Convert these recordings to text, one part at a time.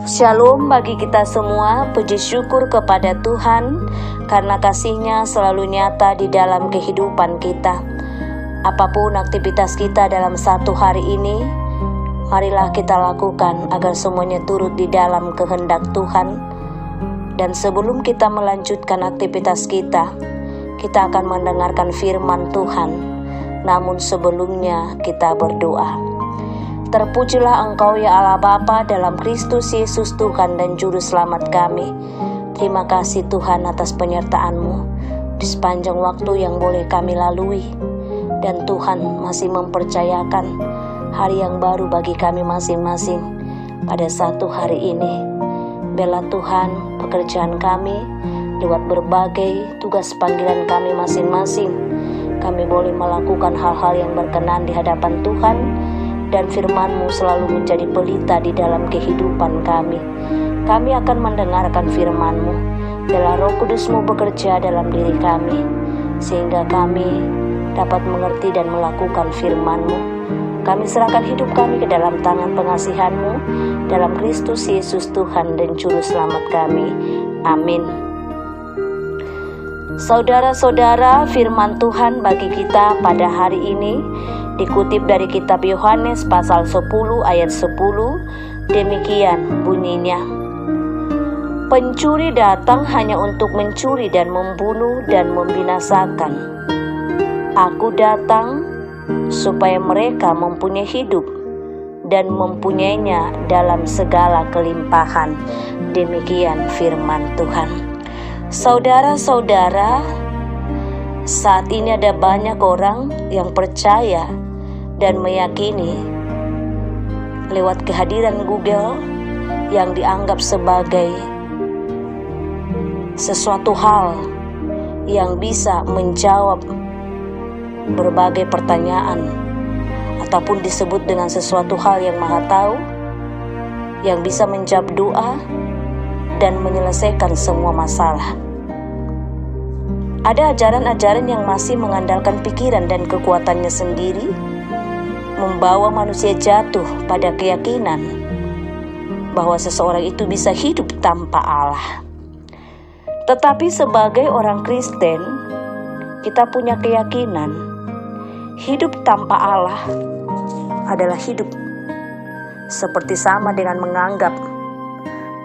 Shalom bagi kita semua, puji syukur kepada Tuhan karena kasih-Nya selalu nyata di dalam kehidupan kita. Apapun aktivitas kita dalam satu hari ini, marilah kita lakukan agar semuanya turut di dalam kehendak Tuhan. Dan sebelum kita melanjutkan aktivitas kita akan mendengarkan firman Tuhan. Namun sebelumnya kita berdoa. Terpujilah Engkau ya Allah Bapa dalam Kristus Yesus Tuhan dan Juru Selamat kami. Terima kasih Tuhan atas penyertaan-Mu di sepanjang waktu yang boleh kami lalui. Dan Tuhan masih mempercayakan hari yang baru bagi kami masing-masing pada satu hari ini. Bela Tuhan pekerjaan kami lewat berbagai tugas panggilan kami masing-masing. Kami boleh melakukan hal-hal yang berkenan di hadapan Tuhan. Dan firman-Mu selalu menjadi pelita di dalam kehidupan kami. Kami akan mendengarkan firman-Mu. Biarlah Roh Kudus-Mu bekerja dalam diri kami, sehingga kami dapat mengerti dan melakukan firman-Mu. Kami serahkan hidup kami ke dalam tangan pengasihan-Mu, dalam Kristus Yesus Tuhan dan Juru Selamat kami. Amin. Saudara-saudara, firman Tuhan bagi kita pada hari ini dikutip dari kitab Yohanes pasal 10 ayat 10, demikian bunyinya. Pencuri datang hanya untuk mencuri dan membunuh dan membinasakan. Aku datang supaya mereka mempunyai hidup dan mempunyainya dalam segala kelimpahan. Demikian firman Tuhan. Saudara-saudara, saat ini ada banyak orang yang percaya dan meyakini lewat kehadiran Google yang dianggap sebagai sesuatu hal yang bisa menjawab berbagai pertanyaan ataupun disebut dengan sesuatu hal yang maha tahu, yang bisa menjawab doa dan menyelesaikan semua masalah. Ada ajaran-ajaran yang masih mengandalkan pikiran dan kekuatannya sendiri, membawa manusia jatuh pada keyakinan bahwa seseorang itu bisa hidup tanpa Allah. Tetapi sebagai orang Kristen, kita punya keyakinan hidup tanpa Allah adalah hidup seperti sama dengan menganggap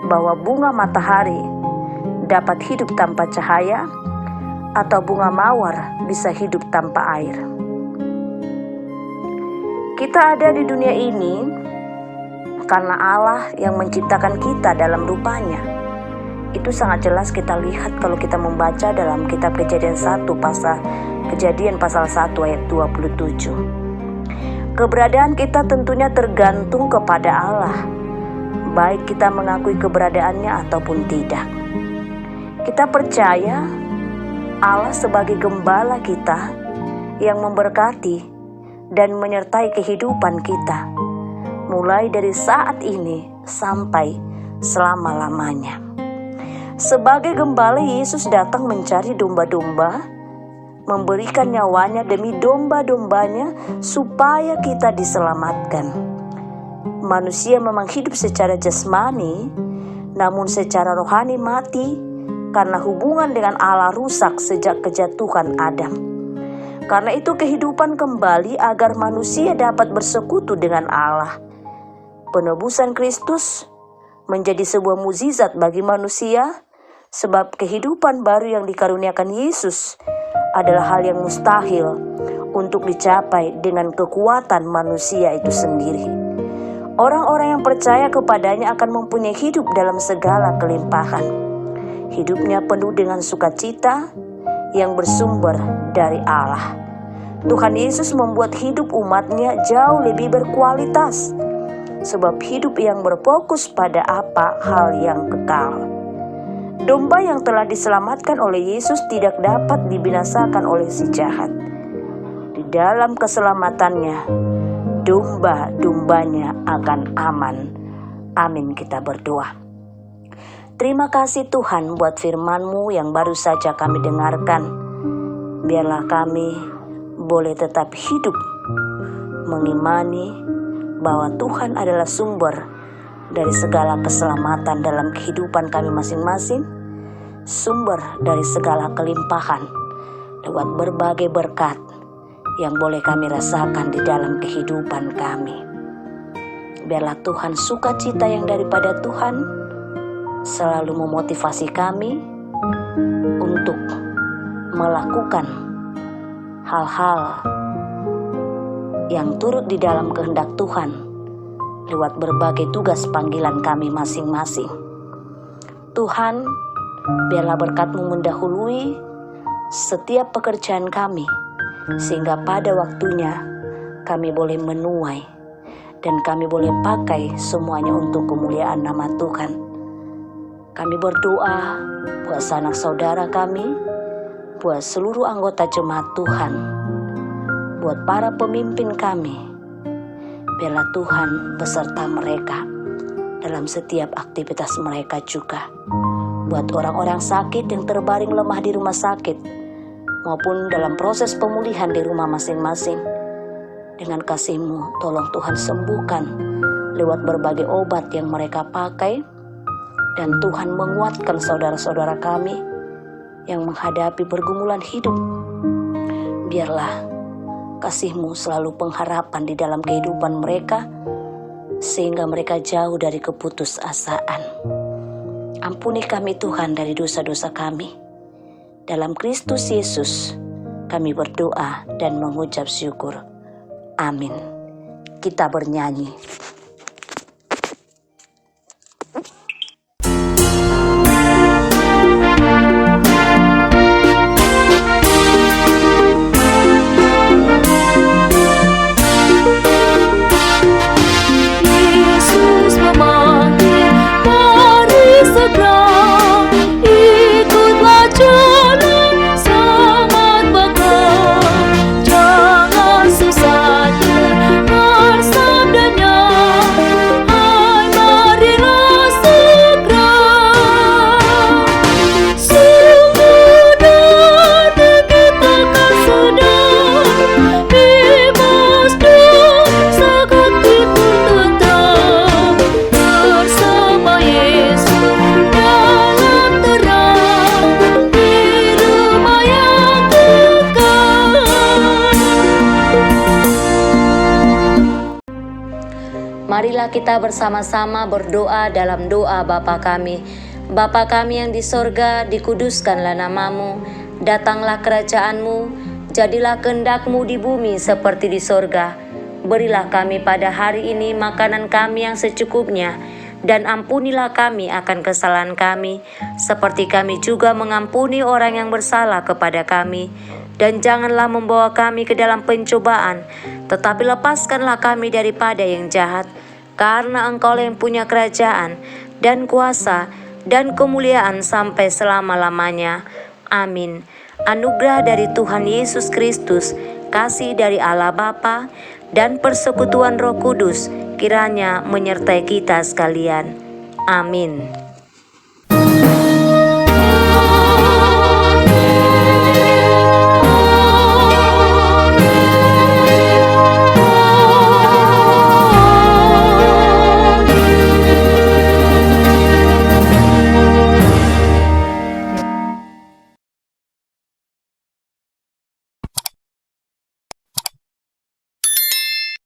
bahwa bunga matahari dapat hidup tanpa cahaya, atau bunga mawar bisa hidup tanpa air. Kita ada di dunia ini karena Allah yang menciptakan kita dalam rupanya. Itu sangat jelas kita lihat kalau kita membaca dalam kitab Kejadian pasal 1 ayat 27. Keberadaan kita tentunya tergantung kepada Allah, baik kita mengakui keberadaannya ataupun tidak. Kita percaya Allah sebagai gembala kita yang memberkati dan menyertai kehidupan kita, mulai dari saat ini sampai selama-lamanya. Sebagai gembala, Yesus datang mencari domba-domba, memberikan nyawanya demi domba-dombanya supaya kita diselamatkan. Manusia memang hidup secara jasmani, namun secara rohani mati karena hubungan dengan Allah rusak sejak kejatuhan Adam. Karena itu kehidupan kembali agar manusia dapat bersekutu dengan Allah. Penebusan Kristus menjadi sebuah mukjizat bagi manusia, sebab kehidupan baru yang dikaruniakan Yesus adalah hal yang mustahil untuk dicapai dengan kekuatan manusia itu sendiri. Orang-orang yang percaya kepadanya akan mempunyai hidup dalam segala kelimpahan. Hidupnya penuh dengan sukacita yang bersumber dari Allah. Tuhan Yesus membuat hidup umatnya jauh lebih berkualitas, sebab hidup yang berfokus pada apa hal yang kekal. Domba yang telah diselamatkan oleh Yesus tidak dapat dibinasakan oleh si jahat. Di dalam keselamatannya, domba-dombanya akan aman. Amin, kita berdoa. Terima kasih Tuhan buat firman-Mu yang baru saja kami dengarkan. Biarlah kami boleh tetap hidup mengimani bahwa Tuhan adalah sumber dari segala keselamatan dalam kehidupan kami masing-masing, sumber dari segala kelimpahan lewat berbagai berkat yang boleh kami rasakan di dalam kehidupan kami. Biarlah Tuhan, sukacita yang daripada Tuhan selalu memotivasi kami untuk melakukan hal-hal yang turut di dalam kehendak Tuhan lewat berbagai tugas panggilan kami masing-masing. Tuhan, biarlah berkat-Mu mendahului setiap pekerjaan kami, sehingga pada waktunya kami boleh menuai dan kami boleh pakai semuanya untuk kemuliaan nama Tuhan. Kami berdoa buat sanak saudara kami, buat seluruh anggota jemaat Tuhan, buat para pemimpin kami. Biarlah Tuhan beserta mereka dalam setiap aktivitas mereka juga. Buat orang-orang sakit yang terbaring lemah di rumah sakit, maupun dalam proses pemulihan di rumah masing-masing, dengan kasih-Mu, tolong Tuhan sembuhkan lewat berbagai obat yang mereka pakai, dan Tuhan menguatkan saudara-saudara kami yang menghadapi pergumulan hidup. Biarlah kasih-Mu selalu pengharapan di dalam kehidupan mereka, sehingga mereka jauh dari keputusasaan. Ampuni kami Tuhan dari dosa-dosa kami. Dalam Kristus Yesus kami berdoa dan mengucap syukur. Amin. Kita bernyanyi. Marilah kita bersama-sama berdoa dalam doa Bapa kami. Bapa kami yang di sorga, dikuduskanlah nama-Mu, datanglah kerajaan-Mu, jadilah kehendak-Mu di bumi seperti di sorga. Berilah kami pada hari ini makanan kami yang secukupnya, dan ampunilah kami akan kesalahan kami, seperti kami juga mengampuni orang yang bersalah kepada kami. Dan janganlah membawa kami ke dalam pencobaan, tetapi lepaskanlah kami daripada yang jahat. Karena Engkau yang punya kerajaan dan kuasa dan kemuliaan sampai selama-lamanya. Amin. Anugerah dari Tuhan Yesus Kristus, kasih dari Allah Bapa, dan persekutuan Roh Kudus kiranya menyertai kita sekalian. Amin.